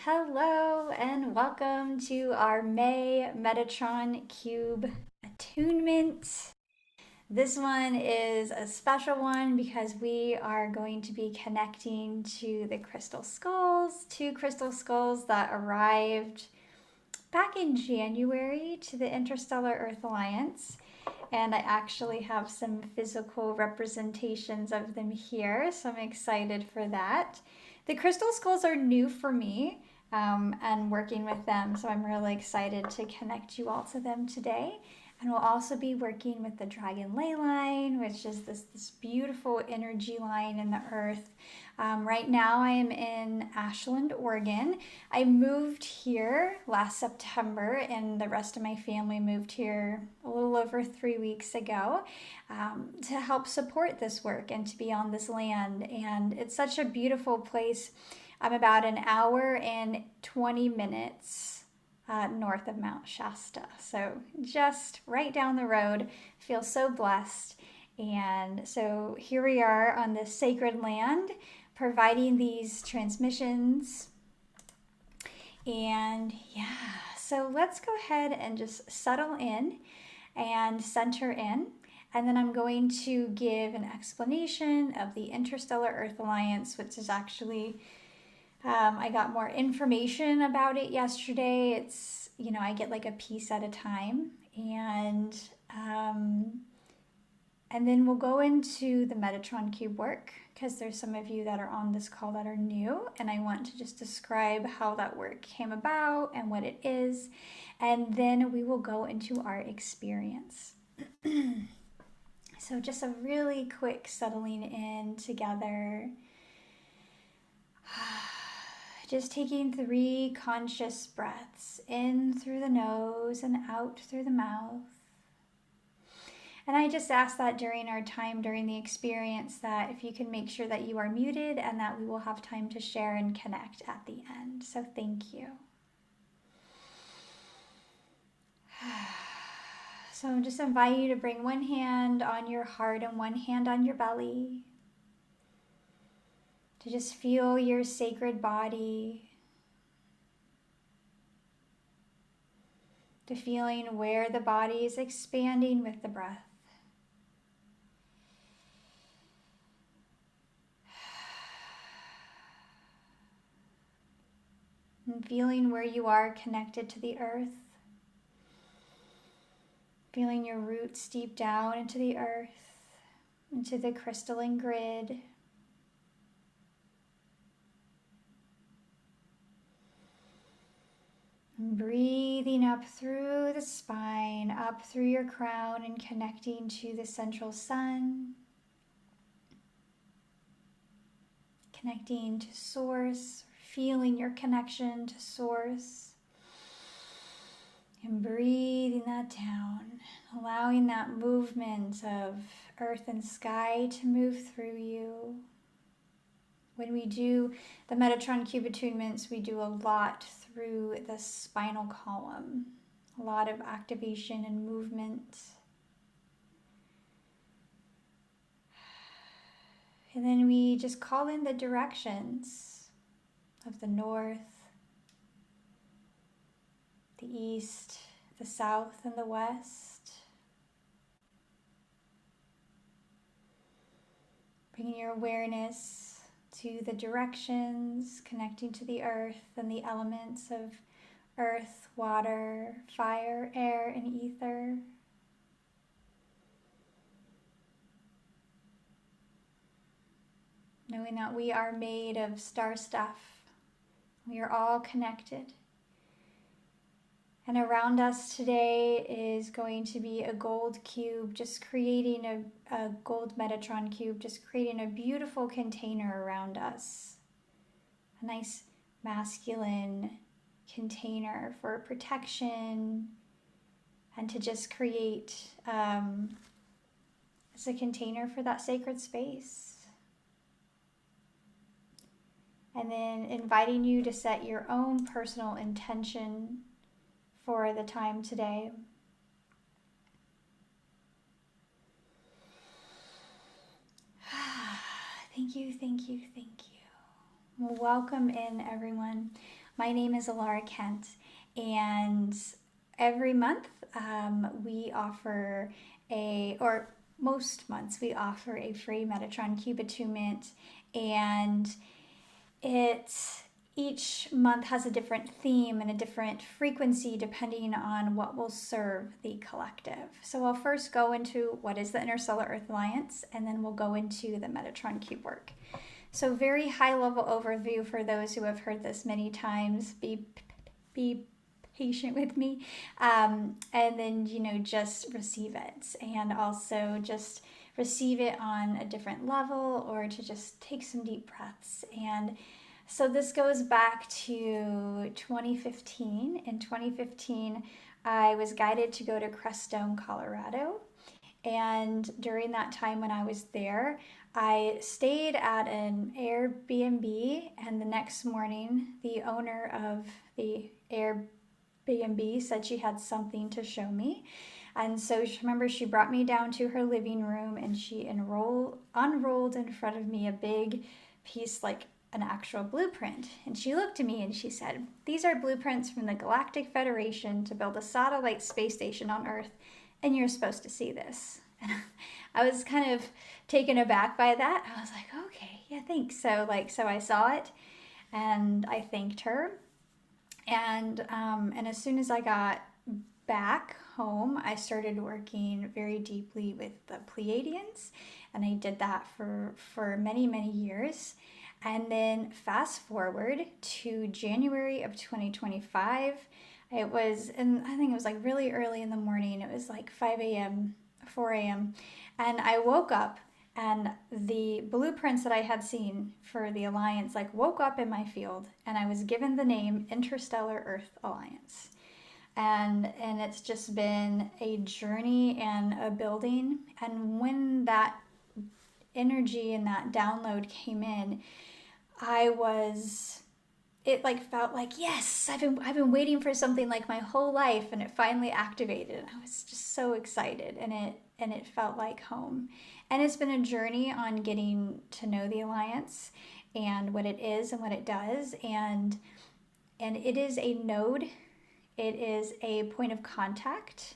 Hello and welcome to our May Metatron Cube Attunement. This one is a special one because we are going to be connecting to the crystal skulls, two crystal skulls that arrived back in January to the Interstellar Earth Alliance. And I actually have some physical representations of them here, so I'm excited for that. The crystal skulls are new for me and working with them, so I'm really excited to connect you all to them today. And we'll also be working with the Dragon Ley Line, which is this beautiful energy line in the earth. Right now I am in Ashland, Oregon. I moved here last September, and the rest of my family moved here a little over 3 weeks ago to help support this work and to be on this land. And it's such a beautiful place. I'm about an hour and 20 minutes north of Mount Shasta. So just right down the road. Feel so blessed. And so here we are on this sacred land, providing these transmissions. And yeah, so let's go ahead and just settle in and center in. And then I'm going to give an explanation of the Interstellar Earth Alliance, which is actually I got more information about it yesterday. It's, I get like a piece at a time. And then we'll go into the Metatron Cube work because there's some of you that are on this call that are new. And I want to just describe how that work came about and what it is. And then we will go into our experience. So just a really quick settling in together. Just taking 3 conscious breaths in through the nose and out through the mouth. And I just ask that during our time, during the experience, that if you can make sure that you are muted and that we will have time to share and connect at the end. So thank you. So I just invite you to bring one hand on your heart and one hand on your belly. To just feel your sacred body, to feeling where the body is expanding with the breath. And feeling where you are connected to the earth. Feeling your roots deep down into the earth, into the crystalline grid. And breathing up through the spine, up through your crown, and connecting to the central sun. Connecting to source, feeling your connection to source. And breathing that down, allowing that movement of earth and sky to move through you. When we do the Metatron Cube Attunements, we do a lot through the spinal column. A lot of activation and movement. And then we just call in the directions of the north, the east, the south, and the west. Bringing your awareness to the directions, connecting to the earth and the elements of earth, water, fire, air, and ether. Knowing that we are made of star stuff. We are all connected. And around us today is going to be a gold cube, just creating a gold Metatron cube, just creating a beautiful container around us. A nice masculine container for protection and to just create as a container for that sacred space. And then inviting you to set your own personal intention for the time today. Thank you, thank you, thank you. Well, welcome in, everyone. My name is Ahlara Kent, and every month we offer or most months we offer a free Metatron Cube Attunement, and it each month has a different theme and a different frequency depending on what will serve the collective. So I'll first go into what is the Interstellar Earth Alliance, and then we'll go into the Metatron Cube work. So very high level overview for those who have heard this many times. Be patient with me, and then just receive it, and also just receive it on a different level, or to just take some deep breaths. And so this goes back to 2015. In 2015, I was guided to go to Crestone, Colorado. And during that time when I was there, I stayed at an Airbnb, and the next morning, the owner of the Airbnb said she had something to show me. And so she brought me down to her living room, and she unrolled in front of me a big piece, like an actual blueprint. And she looked at me and she said, "These are blueprints from the Galactic Federation to build a satellite space station on Earth, and you're supposed to see this." And I was kind of taken aback by that. I was like, "Okay, yeah, thanks." So I saw it, and I thanked her. And as soon as I got back home, I started working very deeply with the Pleiadians, and I did that for many, many years. And then fast forward to January of 2025. It was, and I think it was like really early in the morning. It was like 5 a.m., 4 a.m. And I woke up, and the blueprints that I had seen for the Alliance woke up in my field, and I was given the name Interstellar Earth Alliance. And it's just been a journey and a building. And when that energy and that download came in, it felt like, yes, I've been waiting for something like my whole life, and it finally activated. I was just so excited, and it felt like home. And it's been a journey on getting to know the Alliance and what it is and what it does. And it is a node. It is a point of contact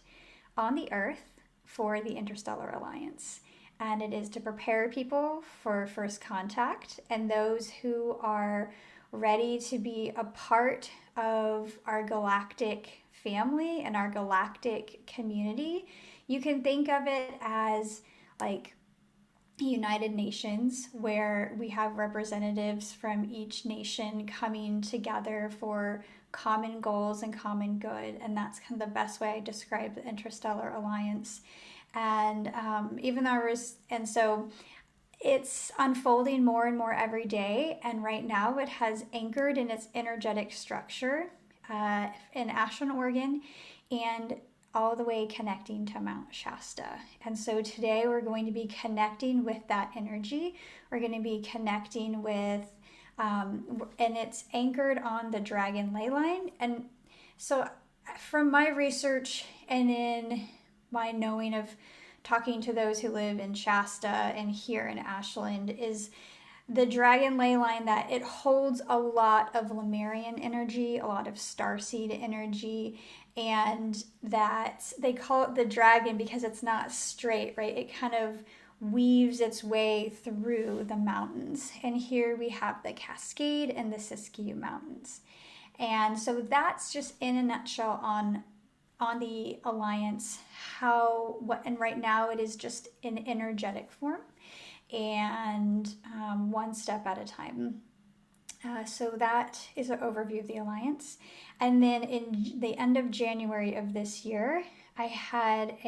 on the Earth for the Interstellar Alliance. And it is to prepare people for first contact, and those who are ready to be a part of our galactic family and our galactic community. You can think of it as like United Nations, where we have representatives from each nation coming together for common goals and common good. And that's kind of the best way I describe the Interstellar Alliance. And so it's unfolding more and more every day. And right now it has anchored in its energetic structure in Ashland, Oregon, and all the way connecting to Mount Shasta. And so today we're going to be connecting with that energy. We're going to be connecting with, and it's anchored on the Dragon Ley Line. And so from my research and in my knowing of talking to those who live in Shasta and here in Ashland, is the Dragon Ley Line, that it holds a lot of Lemurian energy, a lot of starseed energy, and that they call it the dragon because it's not straight, right? It kind of weaves its way through the mountains. And here we have the Cascade and the Siskiyou Mountains. And so that's just in a nutshell on the Alliance, and right now it is just in energetic form, and one step at a time. So that is an overview of the Alliance. And then in the end of January of this year, I had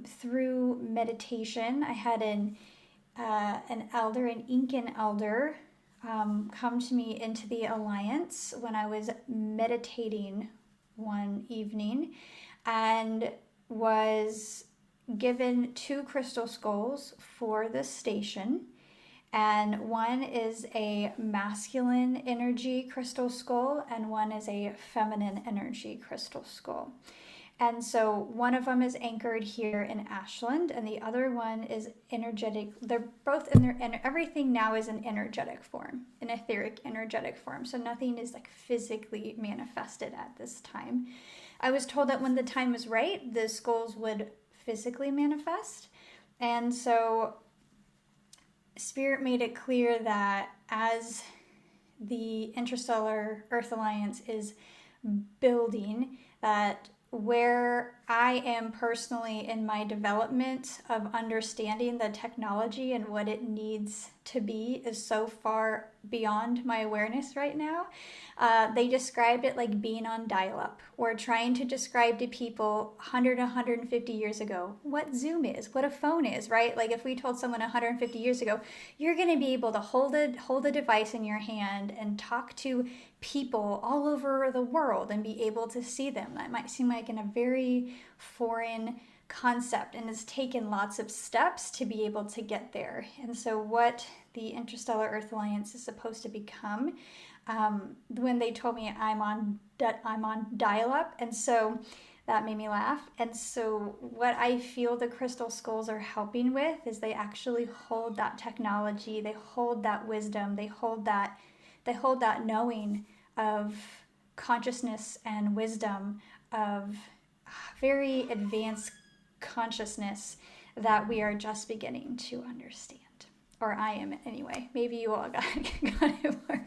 through meditation, I had an elder, an Incan elder, come to me into the Alliance when I was meditating one evening, and was given 2 crystal skulls for the station. And one is a masculine energy crystal skull, and one is a feminine energy crystal skull. And so one of them is anchored here in Ashland, and the other one is energetic. They're both in their, and everything now is in energetic form, an etheric energetic form. So nothing is like physically manifested at this time. I was told that when the time was right, the skulls would physically manifest. And so Spirit made it clear that as the Interstellar Earth Alliance is building, that where I am personally in my development of understanding the technology and what it needs to be is so far beyond my awareness right now. They described it like being on dial-up, or trying to describe to people 100, 150 years ago what Zoom is, what a phone is, right? Like if we told someone 150 years ago, you're going to be able to hold a device in your hand and talk to people all over the world and be able to see them. That might seem like in a very foreign concept, and has taken lots of steps to be able to get there. And so what the Interstellar Earth Alliance is supposed to become, when they told me I'm on dial-up, and so that made me laugh. And so what I feel the crystal skulls are helping with is they actually hold that technology, they hold that wisdom, they hold that knowing of consciousness and wisdom, of very advanced consciousness that we are just beginning to understand. Or I am anyway. Maybe you all got it more.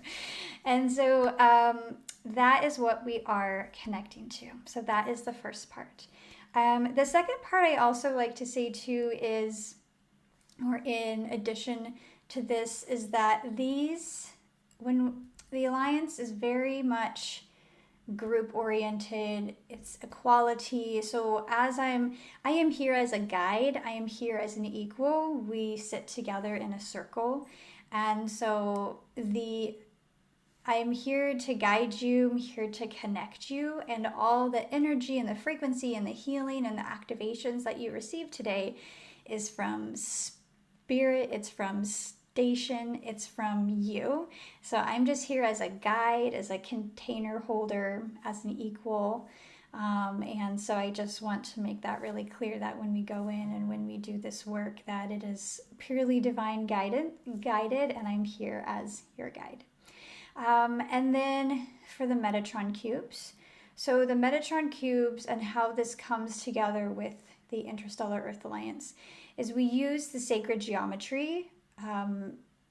And so that is what we are connecting to. So that is the first part. The second part I also like to say too is, or in addition to this, is that when the Alliance is very much group oriented, it's equality. So I am here as a guide, I am here as an equal. We sit together in a circle, and so I am here to guide you, I'm here to connect you, and all the energy and the frequency and the healing and the activations that you receive today is from Spirit, it's from station, it's from you. So I'm just here as a guide, as a container holder, as an equal. And so I just want to make that really clear, that when we go in and when we do this work, that it is purely divine guided, and I'm here as your guide. And then for the Metatron cubes. So the Metatron cubes and how this comes together with the Interstellar Earth Alliance is we use the sacred geometry.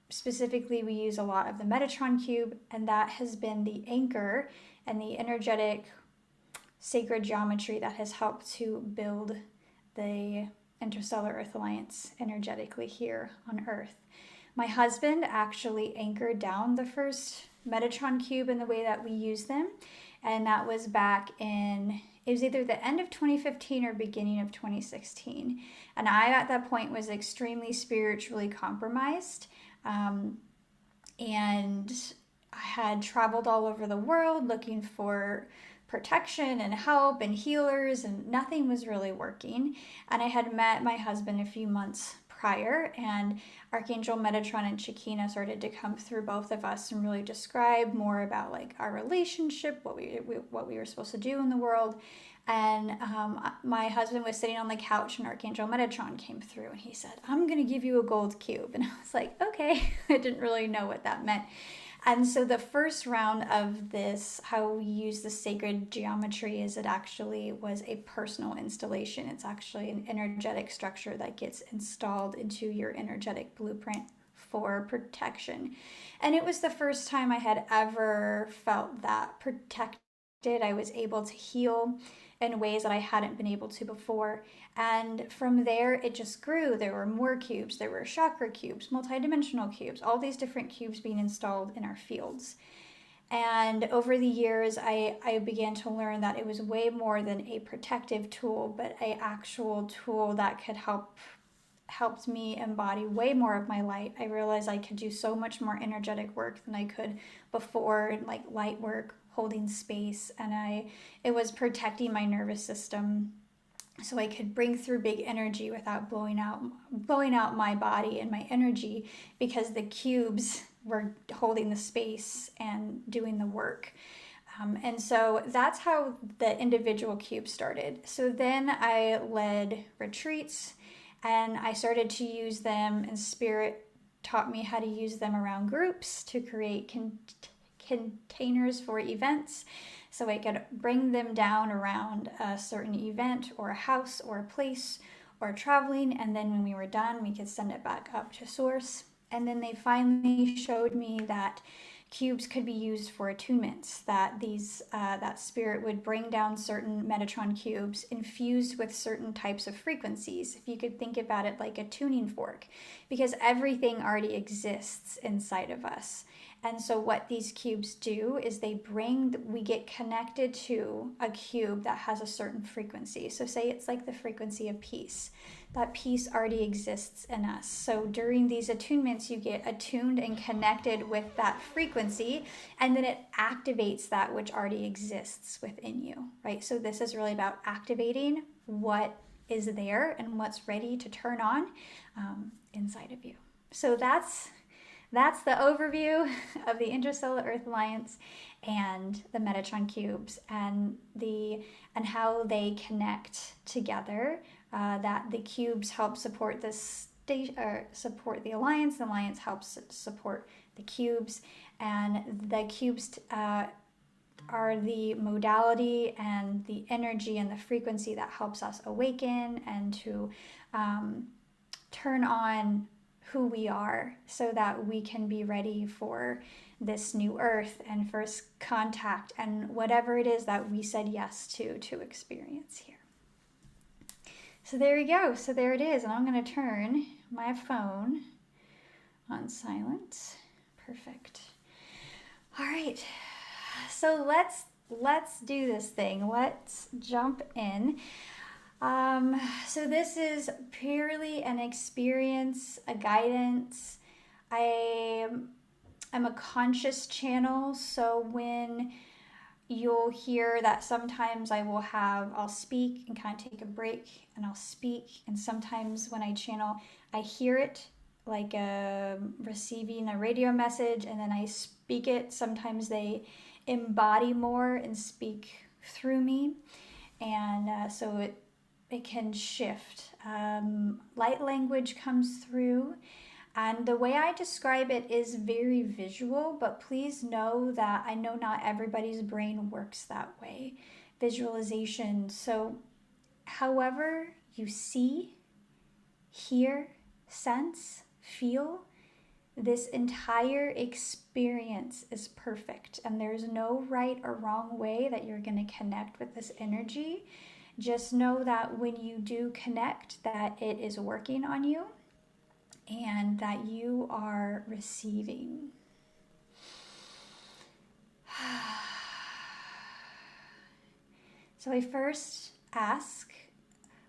Specifically, we use a lot of the Metatron cube, and that has been the anchor and the energetic sacred geometry that has helped to build the Interstellar Earth Alliance energetically here on Earth. My husband actually anchored down the first Metatron cube in the way that we use them, and that was back in, it was either the end of 2015 or beginning of 2016. And I, at that point, was extremely spiritually compromised. And I had traveled all over the world looking for protection and help and healers, and nothing was really working. And I had met my husband a few months prior, and Archangel Metatron and Shekinah started to come through both of us and really describe more about like our relationship, what we were supposed to do in the world. And my husband was sitting on the couch, and Archangel Metatron came through, and he said, "I'm going to give you a gold cube." And I was like, okay. I didn't really know what that meant. And so the first round of this, how we use the sacred geometry, is it actually was a personal installation. It's actually an energetic structure that gets installed into your energetic blueprint for protection. And it was the first time I had ever felt that protected. I was able to heal in ways that I hadn't been able to before. And from there, it just grew. There were more cubes, there were chakra cubes, multidimensional cubes, all these different cubes being installed in our fields. And over the years, I began to learn that it was way more than a protective tool, but an actual tool that could helped me embody way more of my light. I realized I could do so much more energetic work than I could before, like light work, holding space, and it was protecting my nervous system, so I could bring through big energy without blowing out my body and my energy, because the cubes were holding the space and doing the work. And so that's how the individual cube started. So then I led retreats and I started to use them, and Spirit taught me how to use them around groups to create containers for events. So I could bring them down around a certain event or a house or a place or traveling. And then when we were done, we could send it back up to source. And then they finally showed me that cubes could be used for attunements, that that Spirit would bring down certain Metatron cubes infused with certain types of frequencies. If you could think about it like a tuning fork, because everything already exists inside of us. And so what these cubes do is we get connected to a cube that has a certain frequency. So say it's like the frequency of peace. That peace already exists in us. So during these attunements, you get attuned and connected with that frequency, and then it activates that which already exists within you, right? So this is really about activating what is there and what's ready to turn on inside of you. So that's the overview of the Interstellar Earth Alliance and the Metatron cubes, and how they connect together. That the cubes help support support the alliance. The alliance helps support the cubes, and the cubes are the modality and the energy and the frequency that helps us awaken and to turn on who we are, so that we can be ready for this new earth and first contact and whatever it is that we said yes to experience here. So there you go. So there it is. And I'm going to turn my phone on silent. Perfect. All right. So let's do this thing. Let's jump in. So this is purely an experience, a guidance. I am a conscious channel, so when you'll hear that sometimes I'll speak and kind of take a break, and I'll speak, and sometimes when I channel, I hear it like receiving a radio message, and then I speak it. Sometimes they embody more and speak through me, and so it can shift. Light language comes through, and the way I describe it is very visual, but please know that I know not everybody's brain works that way. Visualization. So however you see, hear, sense, feel, this entire experience is perfect, and there's no right or wrong way that you're going to connect with this energy. Just know that when you do connect, that it is working on you and that you are receiving. So I first ask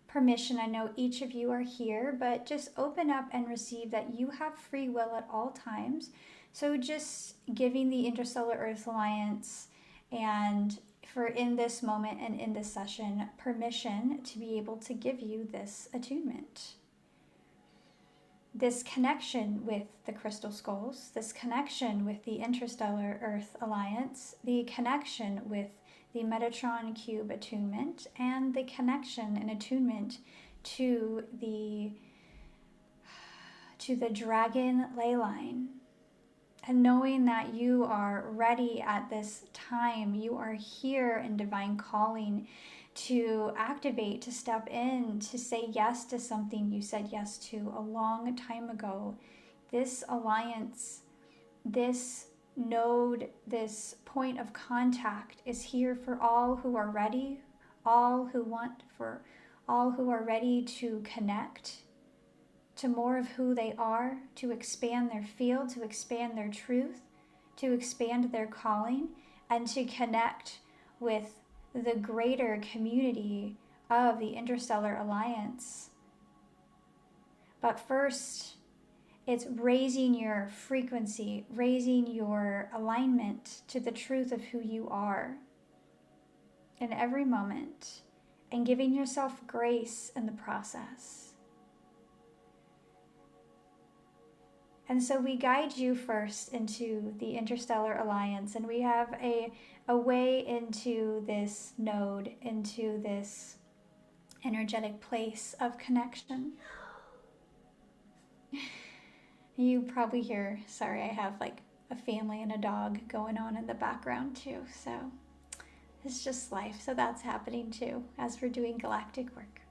permission. I know each of you are here, but just open up and receive that you have free will at all times. So just giving the Interstellar Earth Alliance and for in this moment and in this session, permission to be able to give you this attunement. This connection with the crystal skulls, this connection with the Interstellar Earth Alliance, the connection with the Metatron Cube Attunement, and the connection and attunement to the Dragon Ley Line. And knowing that you are ready at this time, you are here in divine calling to activate, to step in, to say yes to something you said yes to a long time ago. This alliance, this node, this point of contact is here for all who are ready, all who are ready to connect to more of who they are, to expand their field, to expand their truth, to expand their calling, and to connect with the greater community of the Interstellar Alliance. But first, it's raising your frequency, raising your alignment to the truth of who you are in every moment, and giving yourself grace in the process. And so we guide you first into the Interstellar Alliance, and we have a way into this node, into this energetic place of connection. You probably hear, sorry, I have like a family and a dog going on in the background too. So it's just life. So that's happening too as we're doing galactic work.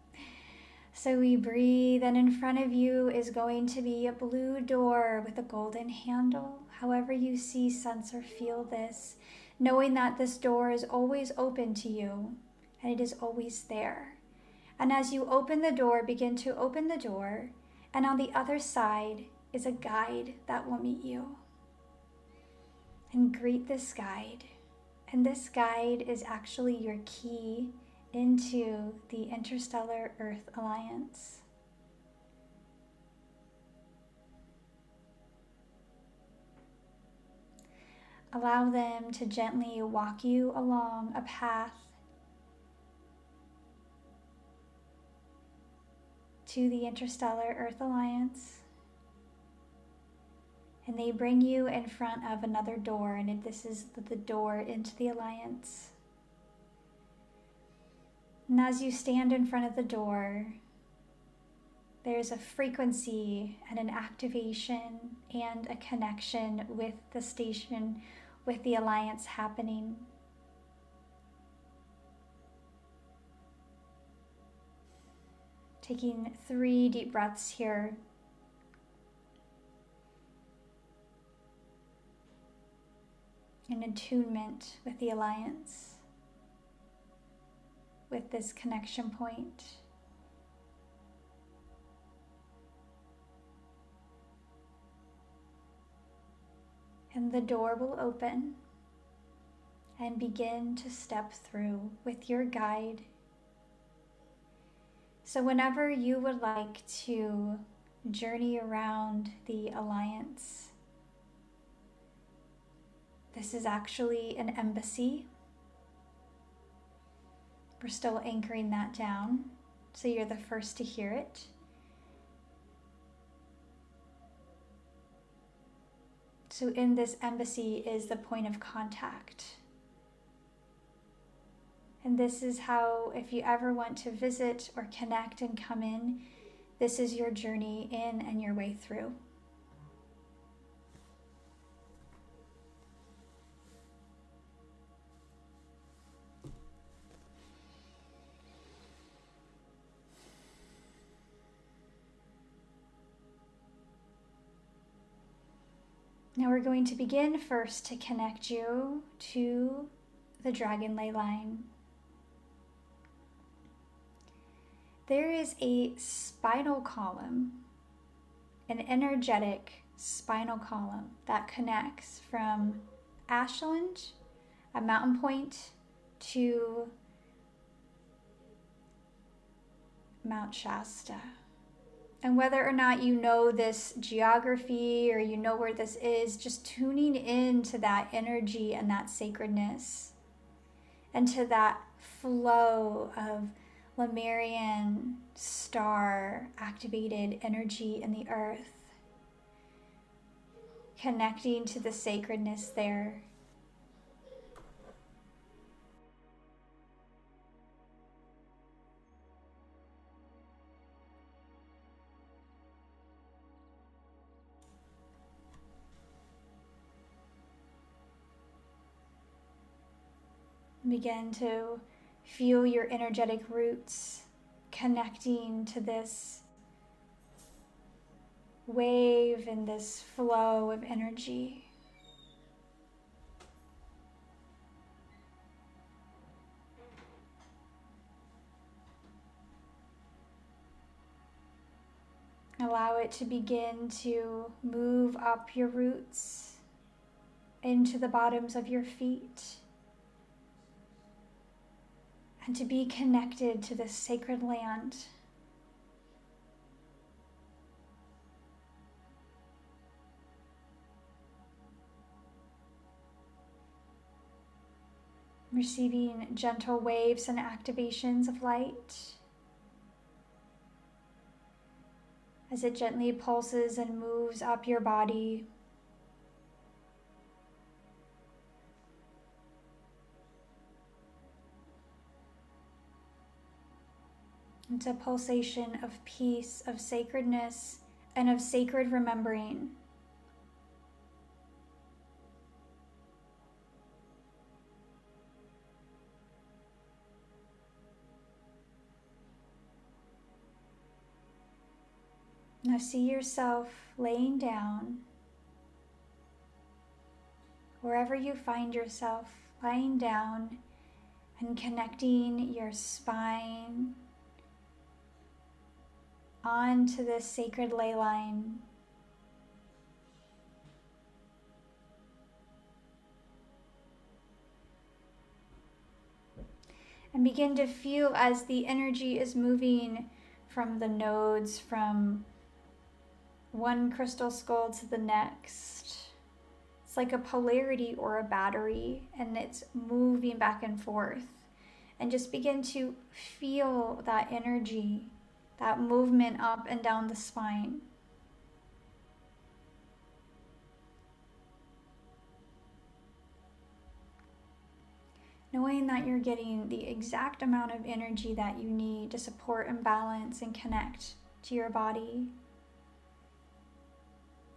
So we breathe, and in front of you is going to be a blue door with a golden handle. However you see, sense, or feel this, knowing that this door is always open to you and it is always there. And as you open the door, begin to open the door, and on the other side is a guide that will meet you. And greet this guide. And this guide is actually your key into the Interstellar Earth Alliance. Allow them to gently walk you along a path to the Interstellar Earth Alliance. And they bring you in front of another door, and this is the door into the Alliance. And as you stand in front of the door, there's a frequency and an activation and a connection with the station, with the Alliance happening. Taking 3 deep breaths here. In attunement with the Alliance, with this connection point. And the door will open and begin to step through with your guide. So whenever you would like to journey around the Alliance, this is actually an embassy. We're still anchoring that down, so you're the first to hear it. So in this embassy is the point of contact. And this is how, if you ever want to visit or connect and come in, this is your journey in and your way through. Now we're going to begin first to connect you to the Dragon Ley Line. There is a spinal column, an energetic spinal column that connects from Ashland, a mountain point, to Mount Shasta. And whether or not you know this geography or you know where this is, just tuning into that energy and that sacredness and to that flow of Lemurian star activated energy in the earth, connecting to the sacredness there. Begin to feel your energetic roots connecting to this wave and this flow of energy. Allow it to begin to move up your roots into the bottoms of your feet, and to be connected to this sacred land. Receiving gentle waves and activations of light as it gently pulses and moves up your body. It's a pulsation of peace, of sacredness, and of sacred remembering. Now see yourself laying down, wherever you find yourself, lying down and connecting your spine onto this sacred ley line. And begin to feel as the energy is moving from the nodes, from one crystal skull to the next. It's like a polarity or a battery, and it's moving back and forth. And just begin to feel that energy, that movement up and down the spine. Knowing that you're getting the exact amount of energy that you need to support and balance and connect to your body.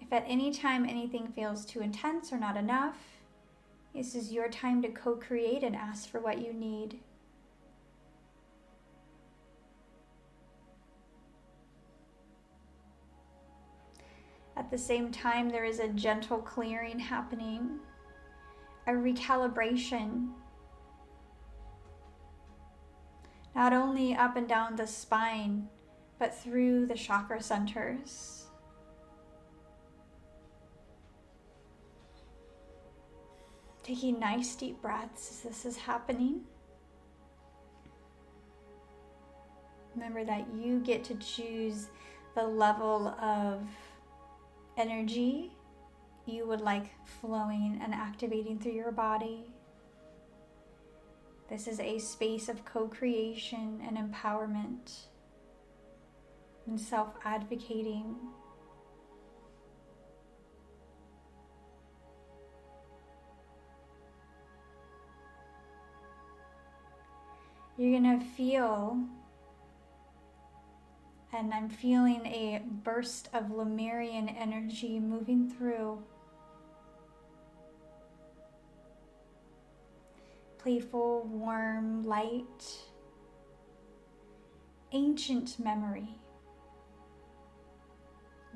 If at any time anything feels too intense or not enough, this is your time to co-create and ask for what you need. At the same time, there is a gentle clearing happening, a recalibration, not only up and down the spine, but through the chakra centers. Taking nice deep breaths as this is happening. Remember that you get to choose the level of energy you would like flowing and activating through your body. This is a space of co-creation and empowerment and self-advocating. You're gonna feel, and I'm feeling a burst of Lemurian energy moving through. Playful, warm, light, ancient memory,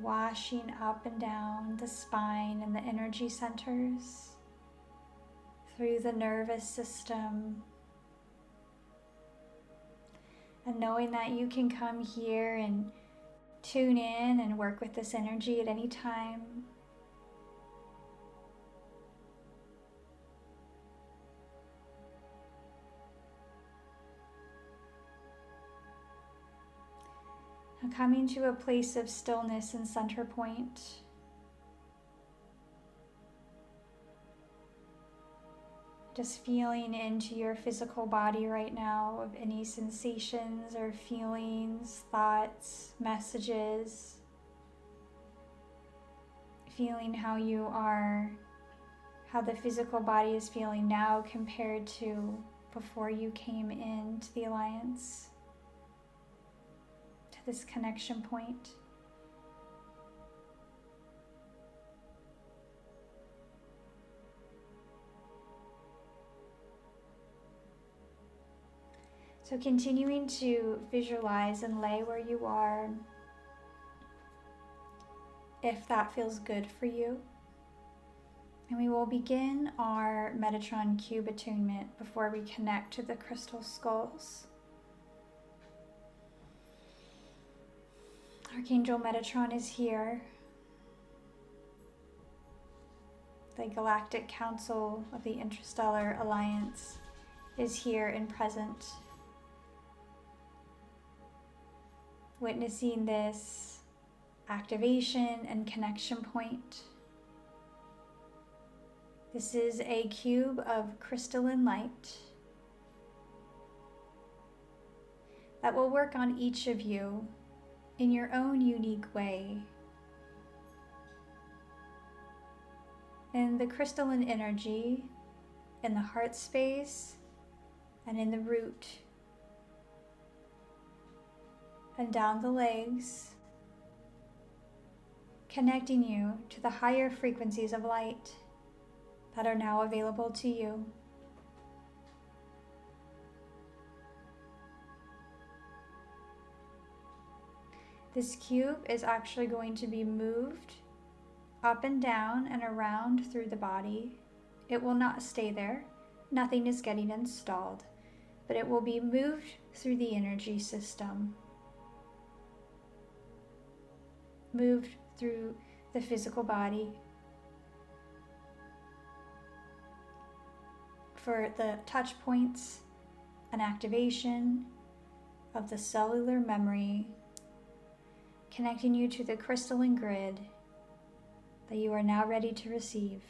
washing up and down the spine and the energy centers, through the nervous system. And knowing that you can come here and tune in and work with this energy at any time. Now coming to a place of stillness and center point. Just feeling into your physical body right now of any sensations or feelings, thoughts, messages. Feeling how you are, how the physical body is feeling now compared to before you came into the Alliance, to this connection point. So continuing to visualize and lay where you are, if that feels good for you. And we will begin our Metatron Cube Attunement before we connect to the crystal skulls. Archangel Metatron is here. The Galactic Council of the Interstellar Alliance is here and present, witnessing this activation and connection point. This is a cube of crystalline light that will work on each of you in your own unique way. In the crystalline energy, in the heart space, and in the root, and down the legs, connecting you to the higher frequencies of light that are now available to you. This cube is actually going to be moved up and down and around through the body. It will not stay there. Nothing is getting installed, but it will be moved through the energy system, moved through the physical body for the touch points and activation of the cellular memory, connecting you to the crystalline grid that you are now ready to receive.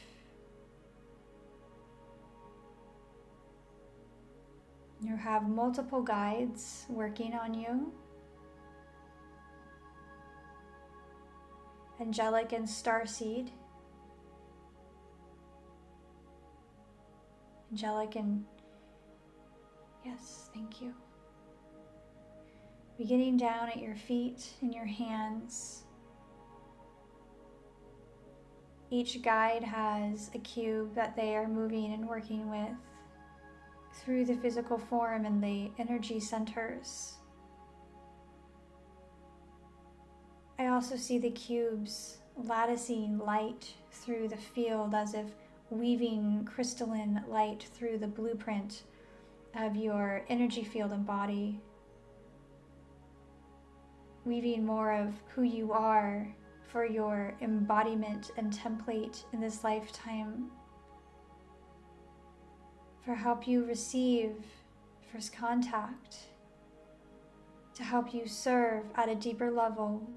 You have multiple guides working on you. Angelic and starseed. Angelic and, yes, thank you. Beginning down at your feet and your hands. Each guide has a cube that they are moving and working with through the physical form and the energy centers. I also see the cubes latticing light through the field as if weaving crystalline light through the blueprint of your energy field and body, weaving more of who you are for your embodiment and template in this lifetime, for help you receive first contact, to help you serve at a deeper level,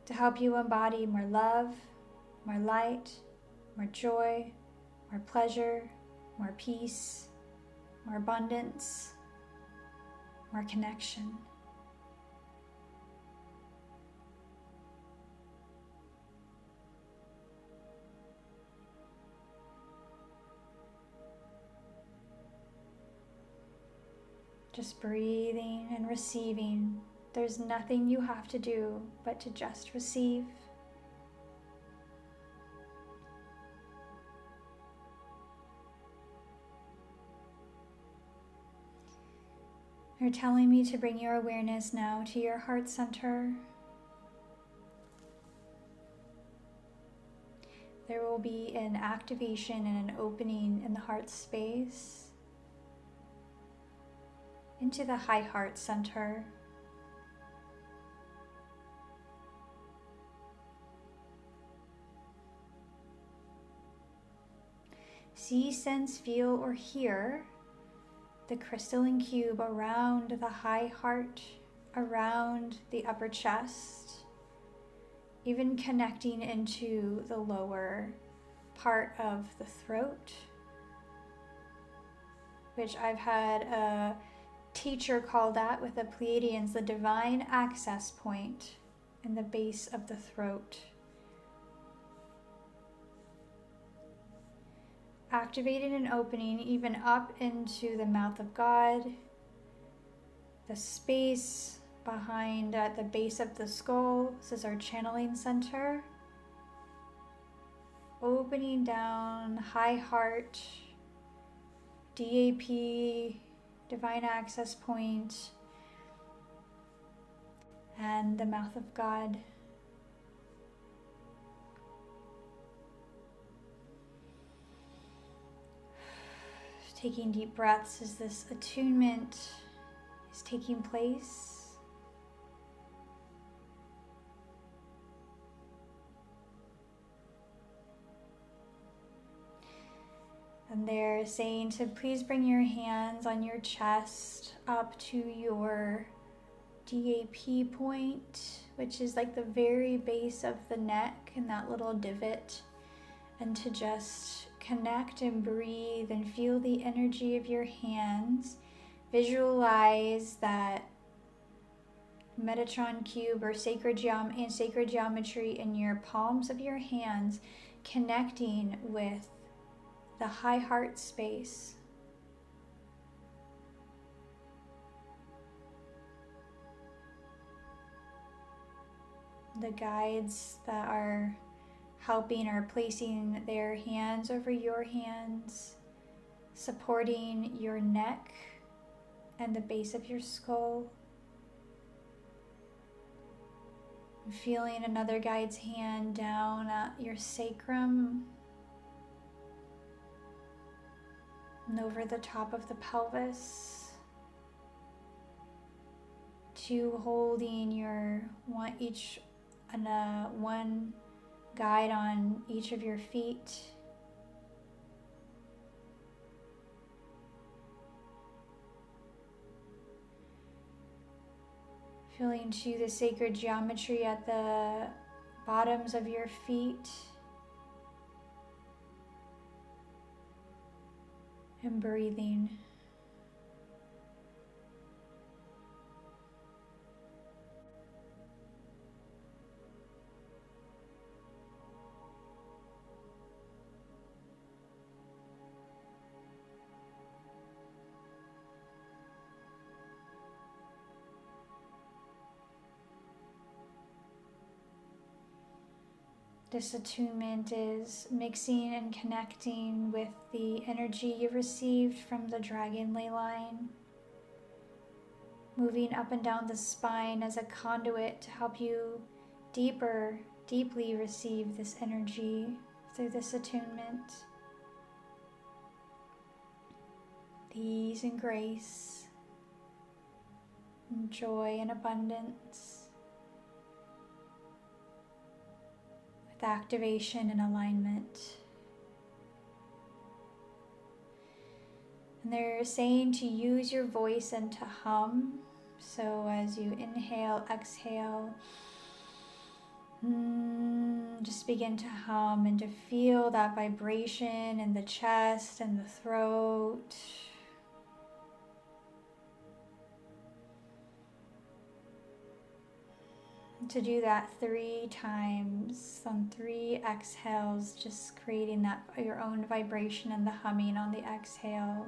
to help you embody more love, more light, more joy, more pleasure, more peace, more abundance, more connection. Just breathing and receiving. There's nothing you have to do but to just receive. You're telling me to bring your awareness now to your heart center. There will be an activation and an opening in the heart space into the high heart center. See, sense, feel, or hear the crystalline cube around the high heart, around the upper chest, even connecting into the lower part of the throat, which I've had a teacher call that with the Pleiadians the divine access point in the base of the throat. Activating and opening even up into the mouth of God, the space behind at the base of the skull. This is our channeling center. Opening down, high heart, DAP, divine access point, and the mouth of God. Taking deep breaths as this attunement is taking place. And they're saying to please bring your hands on your chest up to your DAP point, which is like the very base of the neck and that little divot, and to just connect and breathe and feel the energy of your hands. Visualize that Metatron Cube or sacred geometry in your palms of your hands, connecting with the high heart space. The guides that are helping or placing their hands over your hands, supporting your neck and the base of your skull. Feeling another guide's hand down at your sacrum and over the top of the pelvis. Two holding one guide on each of your feet. Feeling to the sacred geometry at the bottoms of your feet. And breathing. This attunement is mixing and connecting with the energy you received from the Dragon Ley Line, moving up and down the spine as a conduit to help you deeply receive this energy through this attunement. The ease and grace, and joy and abundance. With activation and alignment. And they're saying to use your voice and to hum. So as you inhale, exhale, just begin to hum and to feel that vibration in the chest and the throat. To do that 3 times on 3 exhales, just creating that your own vibration and the humming on the exhale.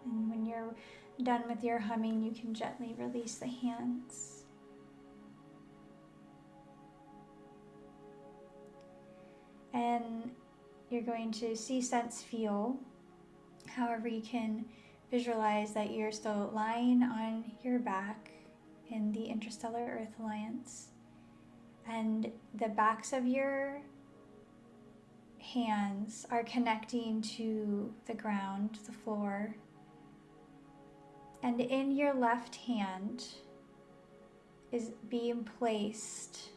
And when you're done with your humming, you can gently release the hands. And you're going to see, sense, feel. However, you can visualize that you're still lying on your back in the Interstellar Earth Alliance. And the backs of your hands are connecting to the ground, the floor. And in your left hand is being placed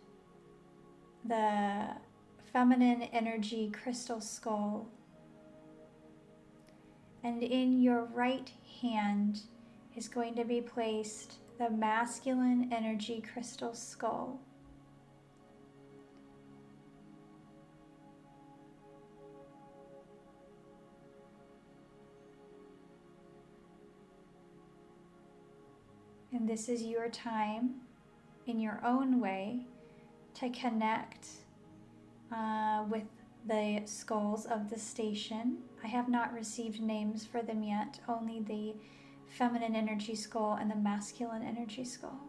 the feminine energy crystal skull. And in your right hand is going to be placed the masculine energy crystal skull. And this is your time, in your own way, to connect with the skulls of the station. I have not received names for them yet, only the feminine energy skull and the masculine energy skull.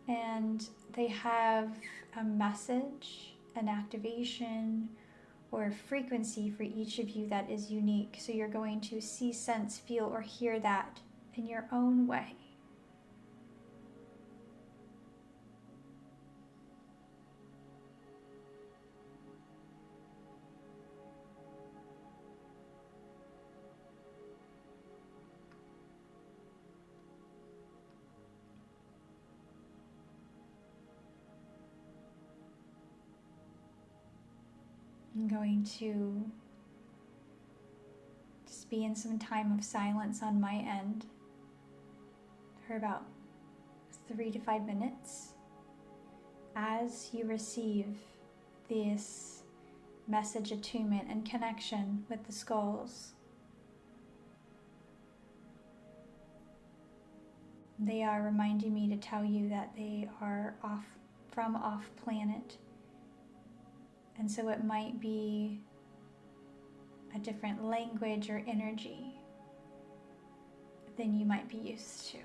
And they have a message, an activation, or a frequency for each of you that is unique. So you're going to see, sense, feel, or hear that in your own way. I'm going to just be in some time of silence on my end. for about 3 to 5 minutes as you receive this message attunement and connection with the skulls. They are reminding me to tell you that they are off planet. And so it might be a different language or energy than you might be used to.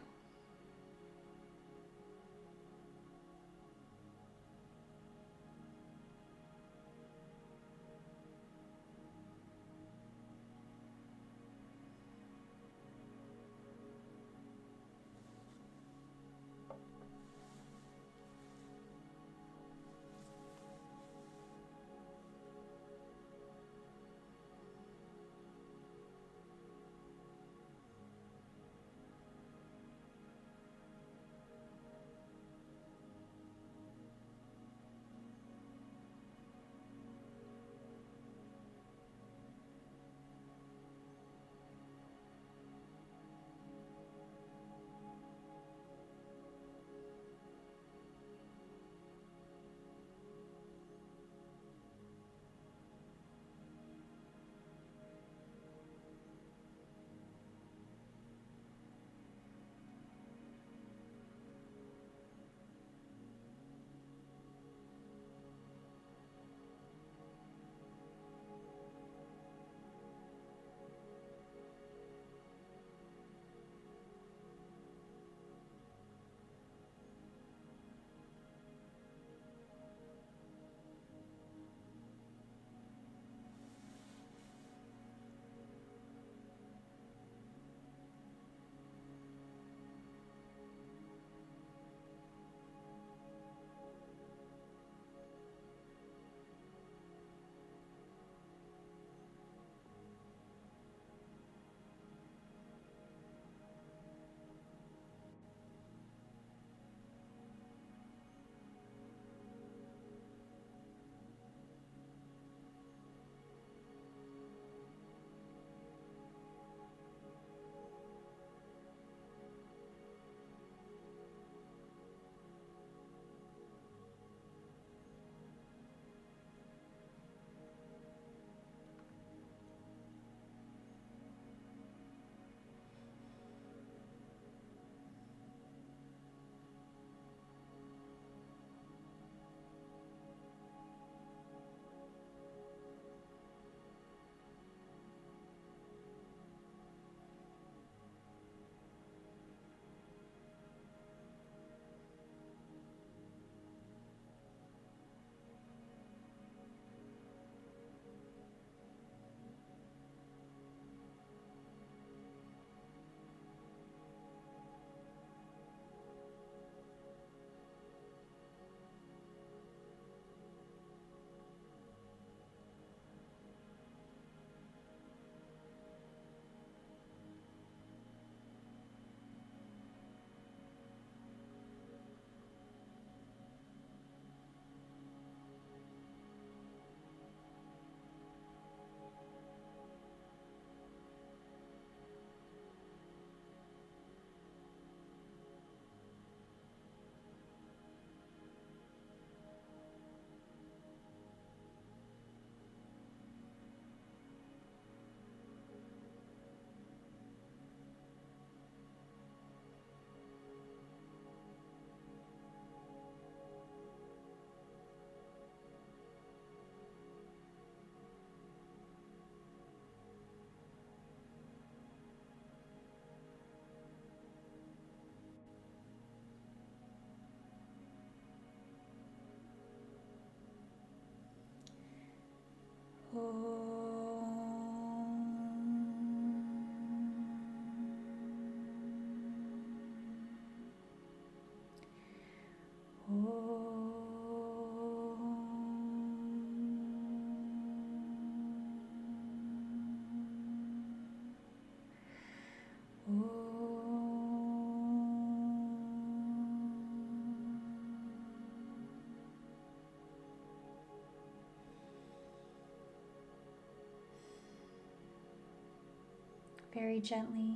Very gently.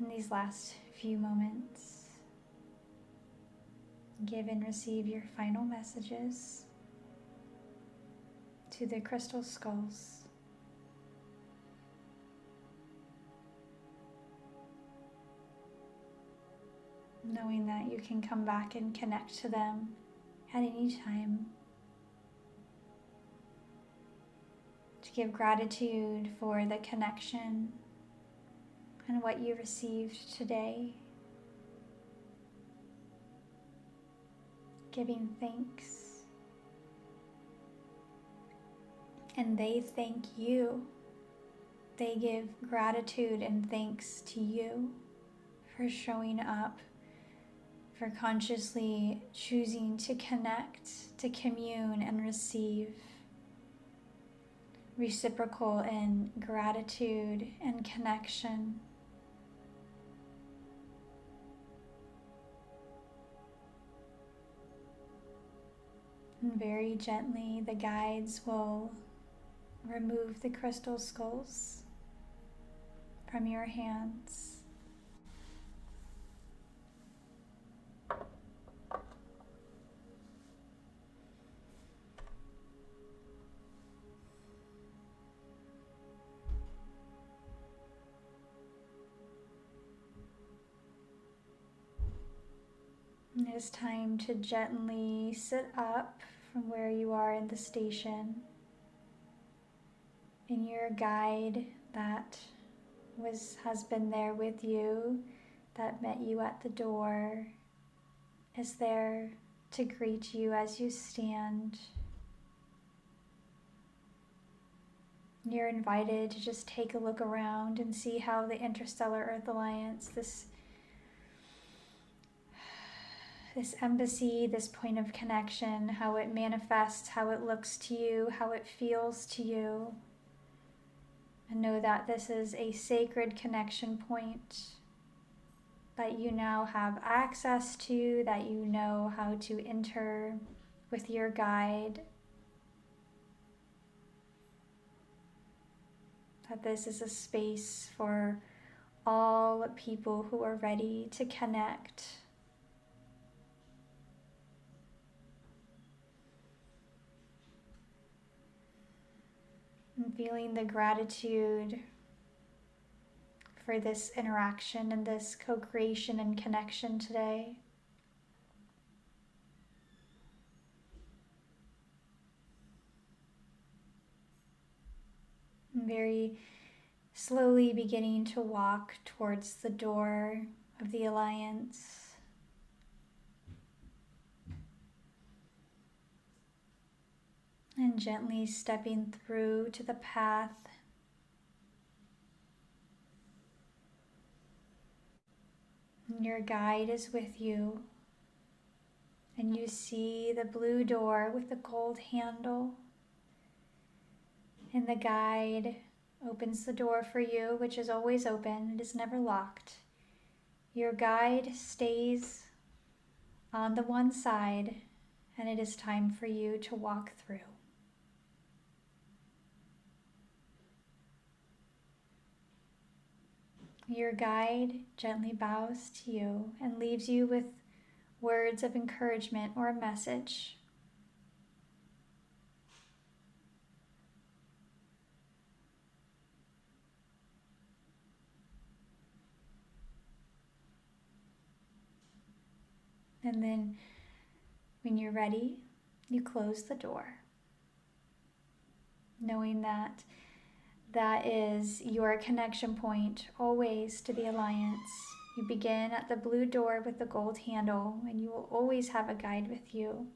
in these last few moments. Give and receive your final messages to the crystal skulls. Knowing that you can come back and connect to them at any time. To give gratitude for the connection and what you received today. Giving thanks. And they thank you. They give gratitude and thanks to you for showing up, for consciously choosing to connect, to commune and receive. Reciprocal in gratitude and connection. And very gently, the guides will remove the crystal skulls from your hands. And it is time to gently sit up from where you are in the station. And your guide that has been there with you, that met you at the door, is there to greet you as you stand. You're invited to just take a look around and see how the Interstellar Earth Alliance, this embassy, this point of connection, how it manifests, how it looks to you, how it feels to you. And know that this is a sacred connection point that you now have access to, that you know how to enter with your guide. That this is a space for all people who are ready to connect. And feeling the gratitude for this interaction and this co-creation and connection today. And very slowly beginning to walk towards the door of the Alliance. And gently stepping through to the path. And your guide is with you. And you see the blue door with the gold handle. And the guide opens the door for you, which is always open. It is never locked. Your guide stays on the one side, and it is time for you to walk through. Your guide gently bows to you and leaves you with words of encouragement or a message. And then when you're ready, you close the door, knowing that that is your connection point always to the Alliance. You begin at the blue door with the gold handle, and you will always have a guide with you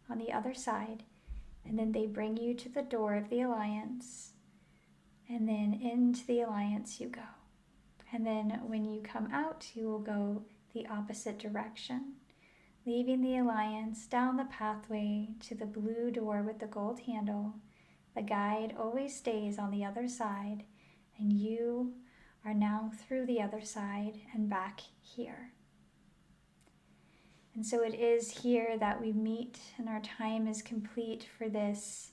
on the other side. And then they bring you to the door of the Alliance, and then into the Alliance you go. And then when you come out, you will go the opposite direction, leaving the Alliance down the pathway to the blue door with the gold handle. The guide always stays on the other side, and you are now through the other side and back here. And so it is here that we meet, and our time is complete for this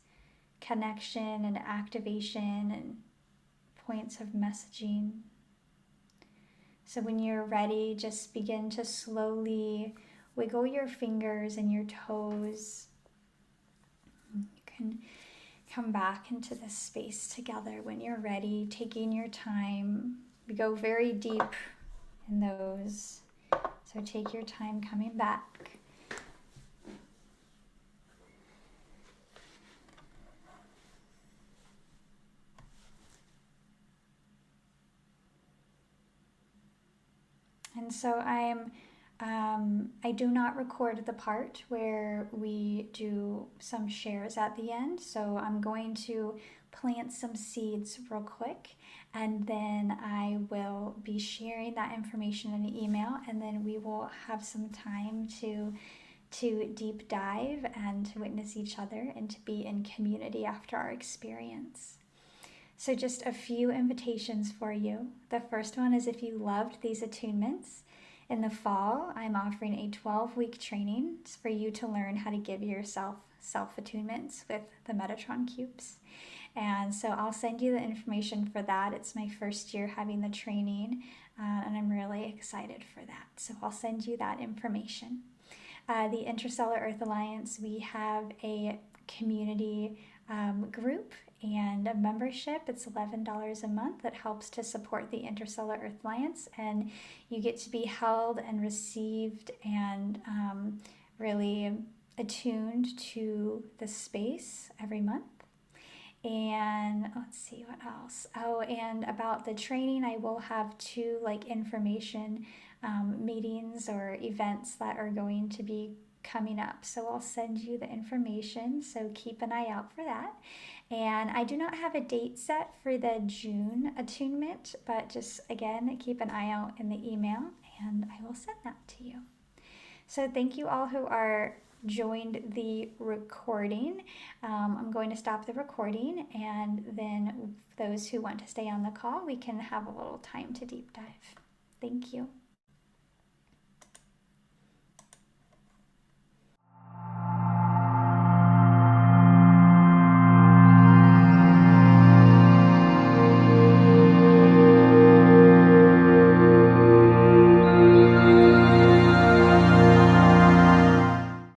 connection and activation and points of messaging. So when you're ready, just begin to slowly wiggle your fingers and your toes. You can come back into this space together when you're ready, taking your time. We go very deep in those. So take your time coming back. And so I do not record the part where we do some shares at the end. So I'm going to plant some seeds real quick, and then I will be sharing that information in an email, and then we will have some time to deep dive and to witness each other and to be in community after our experience. So just a few invitations for you. The first one is, if you loved these attunements, in the fall, I'm offering a 12-week training for you to learn how to give yourself self-attunements with the Metatron Cubes. And so I'll send you the information for that. It's my first year having the training, and I'm really excited for that. So I'll send you that information. The Interstellar Earth Alliance, we have a community group and a membership. It's $11 a month that helps to support the Interstellar Earth Alliance, and you get to be held and received and really attuned to the space every month. And let's see what else. Oh, and about the training, I will have two information meetings or events that are going to be coming up. So I'll send you the information, so keep an eye out for that. And I do not have a date set for the June attunement, but just again, keep an eye out in the email and I will send that to you. So thank you all who are joined the recording. I'm going to stop the recording, and then those who want to stay on the call, we can have a little time to deep dive. Thank you.